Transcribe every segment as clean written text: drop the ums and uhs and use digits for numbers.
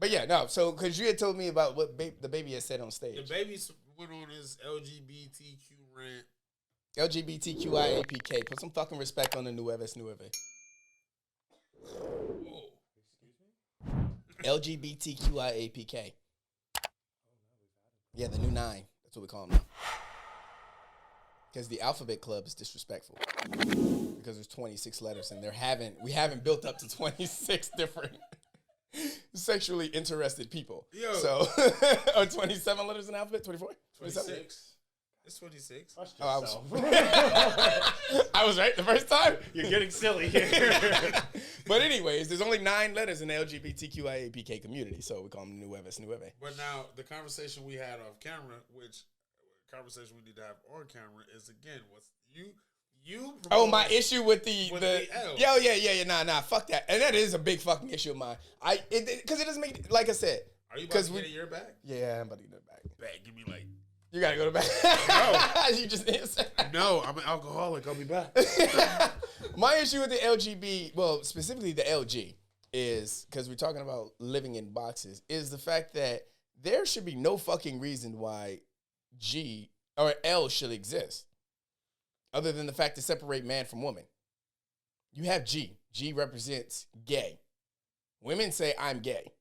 But yeah, no. So because you had told me about what the baby had said on stage. The baby went on his LGBTQ rant. LGBTQIAPK. Put some fucking respect on the nueve. Whoa. LGBTQIAPK. Yeah, the new 9. That's what we call them now. Because the alphabet club is disrespectful. Because there's 26 letters, and we haven't built up to 26 different sexually interested people. Yo. So, or 27 letters in the alphabet? 24? 26. It's 26. I was right the first time. You're getting silly here. But anyways, there's only 9 letters in the LGBTQIAPK community, so we call them nueve. But now, the conversation we had off camera, which conversation we need to have on camera, is again, what's you oh, my issue with the L. Nah, fuck that. And that is a big fucking issue of mine. Because it doesn't make, like I said. Are you about to get it your back? Yeah, I'm about to get it back. Give me like. You gotta go to bed. No. You just answered. No, I'm an alcoholic. I'll be back. My issue with the LGB, well, specifically the LG, is, because we're talking about living in boxes, is the fact that there should be no fucking reason why G or L should exist, other than the fact to separate man from woman. You have G. G represents gay. Women say, I'm gay.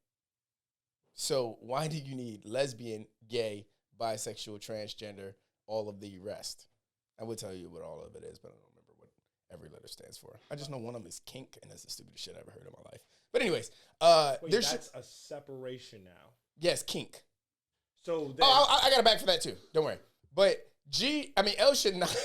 So why do you need lesbian, gay, bisexual, transgender, all of the rest? I would tell you what all of it is, but I don't remember what every letter stands for. I just know one of them is kink, and that's the stupidest shit I ever heard in my life. But anyways, that's a separation now. Yes, kink. So I got a back for that too. Don't worry. But L should not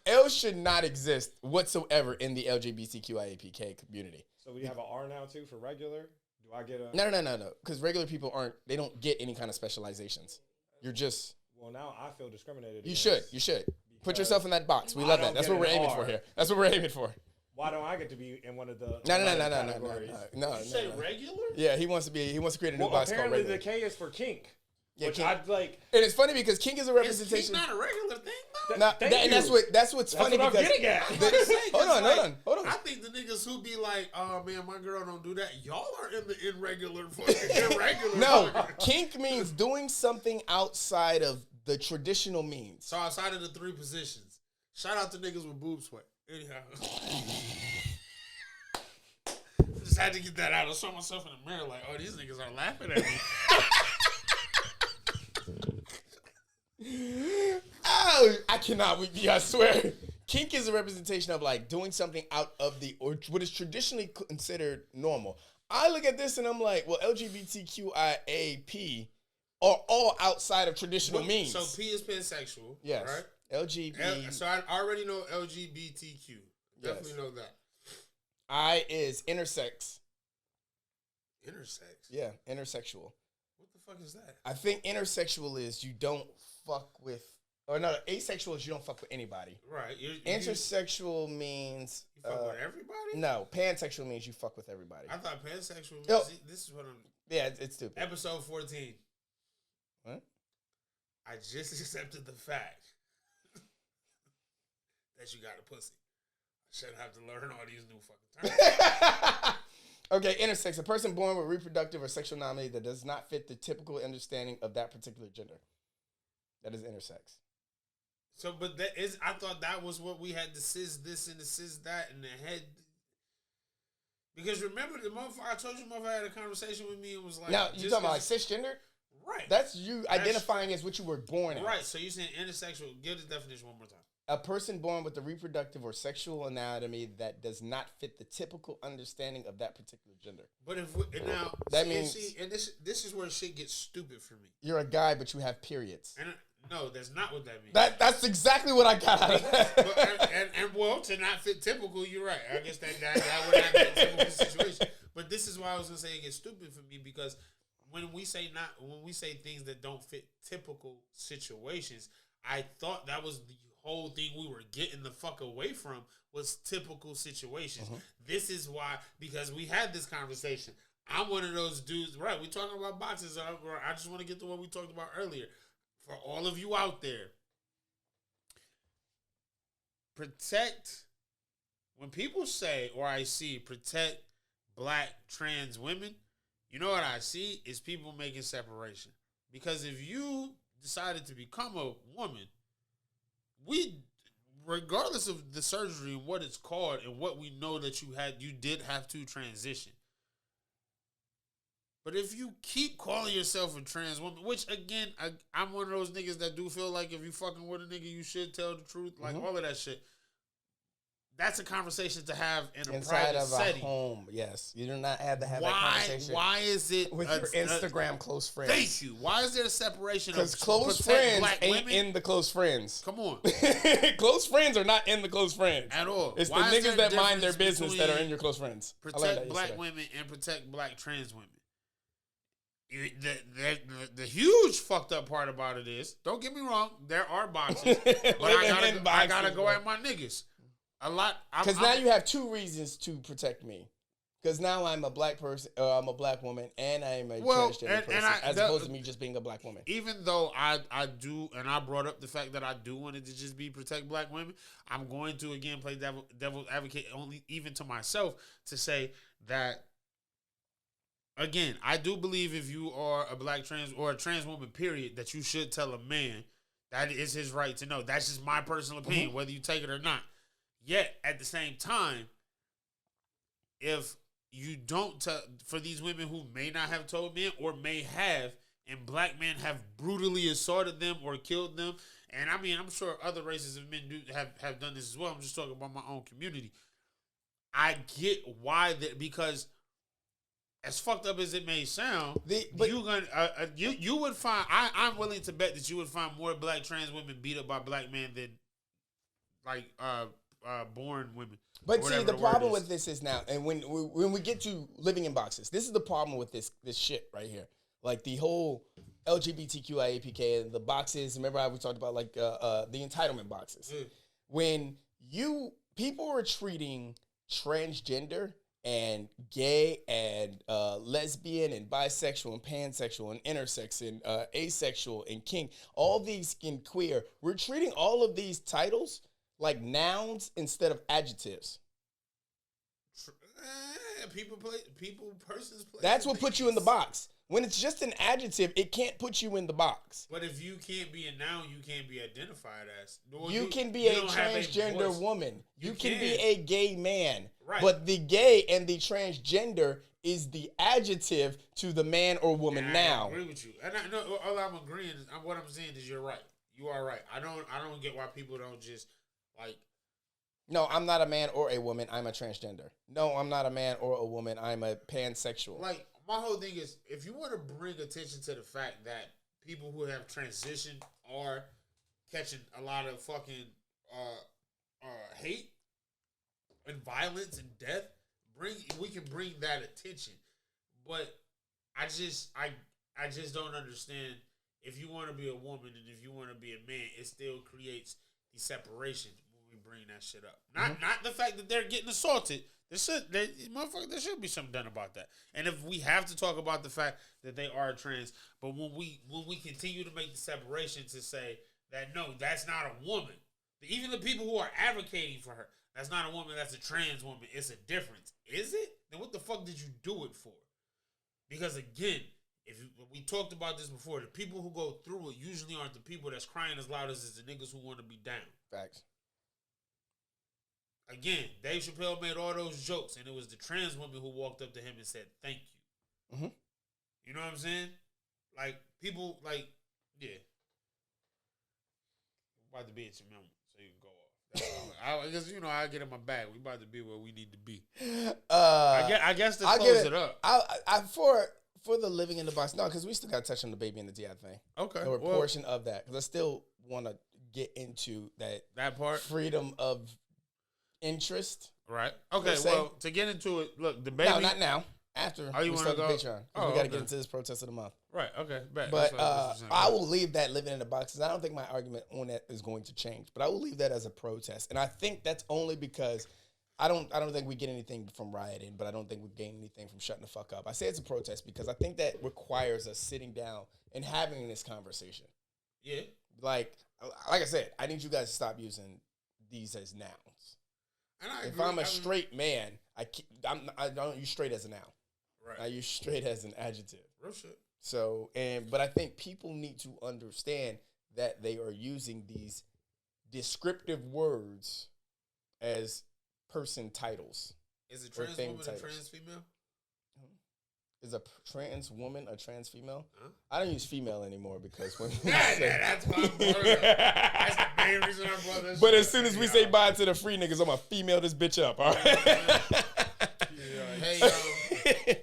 L should not exist whatsoever in the LGBTQIAPK community. So we have an R now too for regular. Do I get a No. Because regular people don't get any kind of specializations. You're just. Well, now I feel discriminated. You should. Put yourself in that box. We love that. That's what we're aiming for here. That's what we're aiming for. Why don't I get to be in one of the No. You say regular? Yeah, he wants to create a new box called regular. Apparently the K is for kink. Yeah, which kink. I'd like. And it's funny because kink is a representation. Is kink not a regular thing, though? And that's what's funny what I'm because. getting at. Hold on. I think the niggas who be like, oh man, my girl don't do that. Y'all are in the irregular fucking irregular. No, kink means doing something outside of the traditional means. So outside of the 3 positions. Shout out to niggas with boob sweat. Anyhow. Just had to get that out. I saw myself in the mirror like, oh, these niggas are laughing at me. Oh, I cannot with you, I swear. Kink is a representation of like doing something out of or what is traditionally considered normal. I look at this and I'm like, well, LGBTQIAP are all outside of traditional means. So P is pansexual. Yes. Right? LGBT. So I already know LGBTQ. Definitely know that. I is intersex. Intersex? Yeah, intersexual. What the fuck is that? I think intersexual is you don't fuck with, or no, asexual is you don't fuck with anybody. Right. Intersexual means... You fuck with everybody? No, pansexual means you fuck with everybody. I thought pansexual means... This is what I'm... Yeah, it's stupid. Episode 14. What? I just accepted the fact that you got a pussy. I shouldn't have to learn all these new fucking terms. Okay, intersex. A person born with reproductive or sexual anomaly that does not fit the typical understanding of that particular gender. That is intersex. So, but that is, I thought that was what we had, the cis this and the cis that and the head. Because remember, the motherfucker, I told you the motherfucker had a conversation with me and was like... Now, you talking about like cisgender? Right. That's you identifying as what you were born as. Right, so you're saying intersexual. Give the definition one more time. A person born with a reproductive or sexual anatomy that does not fit the typical understanding of that particular gender. But if we, and now that means and this is where shit gets stupid for me. You're a guy, but you have periods. And no, that's not what that means. That's exactly what I got out of that. and well, to not fit typical, you're right. I guess that would not be a typical situation. But this is why I was gonna say it gets stupid for me, because when we say things that don't fit typical situations, I thought that was the whole thing we were getting the fuck away from was typical situations. Mm-hmm. This is why, because we had this conversation. I'm one of those dudes, right? We talking about boxes. I just want to get to what we talked about earlier. For all of you out there, protect, when people say, or I see, protect black trans women, You know what I see is people making separation. Because if you decided to become a woman, regardless of the surgery and what it's called and what we know that you did have to transition. But if you keep calling yourself a trans woman, which again, I'm one of those niggas that do feel like if you fucking with a nigga, you should tell the truth, like all of that shit. That's a conversation to have in a inside private of setting. A home. Yes, you do not have to have Why? that conversation. Why is it with your Instagram close friends? Thank you. Why is there a separation? Because close friends black ain't women? in the close friends. Come on, close friends are not in the close friends at all. It's Why the is there niggas a that mind their difference business that are in your close friends. Protect black women and protect black trans women. The huge fucked up part about it is, don't get me wrong, there are boxes, but I gotta go at my niggas a lot. Because now you have two reasons to protect me. Because now I'm a black person, I'm a black woman, and I'm a transgender person, as opposed to me just being a black woman. Even though I do, and I brought up the fact that I do want it to just be protect black women, I'm going to again play devil's advocate, only even to myself, to say that. Again, I do believe if you are a black trans or a trans woman, period, that you should tell a man that is his right to know. That's just my personal opinion, whether you take it or not. Yet, at the same time, if you don't tell, for these women who may not have told men or may have, and black men have brutally assaulted them or killed them, and I mean, I'm sure other races of men do have done this as well. I'm just talking about my own community. I get why that, because as fucked up as it may sound, you would find. I'm willing to bet that you would find more black trans women beat up by black men than like born women. But see, the problem with this is now, and when we get to living in boxes, this is the problem with this shit right here. Like the whole LGBTQIAPK and the boxes. Remember how we talked about like the entitlement boxes. When people are treating transgender and gay and lesbian and bisexual and pansexual and intersex and asexual and kink, all these and queer, we're treating all of these titles like nouns instead of adjectives. Persons, places. That's what puts you in the box. When it's just an adjective, it can't put you in the box. But if you can't be a noun, you can't be identified as. You can be a transgender woman. You can be a gay man. Right. But the gay and the transgender is the adjective to the man or woman now. I agree with you. And I know all I'm agreeing is what I'm saying is you're right. You are right. I don't get why people don't just like. No, I'm not a man or a woman. I'm a transgender. No, I'm not a man or a woman. I'm a pansexual. Like, my whole thing is, if you want to bring attention to the fact that people who have transitioned are catching a lot of fucking hate and violence and death, we can bring that attention. But I just don't understand, if you want to be a woman and if you want to be a man, it still creates the separation when we bring that shit up. Not the fact that they're getting assaulted. There should be something done about that. And if we have to talk about the fact that they are trans, but when we continue to make the separation to say that no, that's not a woman. Even the people who are advocating for her, that's not a woman, that's a trans woman. It's a difference. Is it? Then what the fuck did you do it for? Because again, we talked about this before, the people who go through it usually aren't the people that's crying as loud as the niggas who want to be down. Facts. Again, Dave Chappelle made all those jokes, and it was the trans woman who walked up to him and said, "Thank you." Mm-hmm. You know what I'm saying? Like, people, like, yeah. We're about to be at your moment, so you can go off. I guess, I get in my bag. We about to be where we need to be. I guess to close it up. For the living in the box, no, because we still got to touch on the baby and the DI thing. Okay. Or a portion of that, because I still want to get into that part. Freedom of interest. Right. Okay, well, to get into it, look, the baby. No, not now. After we start go? the Patreon. We got to get into this protest of the month. Right, okay. But I will leave that living in the boxes. I don't think my argument on that is going to change. But I will leave that as a protest. And I think that's only because I don't think we get anything from rioting, but I don't think we gain anything from shutting the fuck up. I say it's a protest because I think that requires us sitting down and having this conversation. Yeah. Like I said, I need you guys to stop using these as nouns. And if I'm a straight man, I don't use straight as a noun. Right. I use straight as an adjective. Real shit. So, but I think people need to understand that they are using these descriptive words as person titles. Is a trans woman a titles. trans female? Is a trans woman a trans female? Huh? I don't use female anymore because when That's why I'm brought it up. That's the main reason I brought this. But as soon as we say bye to the free niggas, I'm gonna female this bitch up. All right. Hey,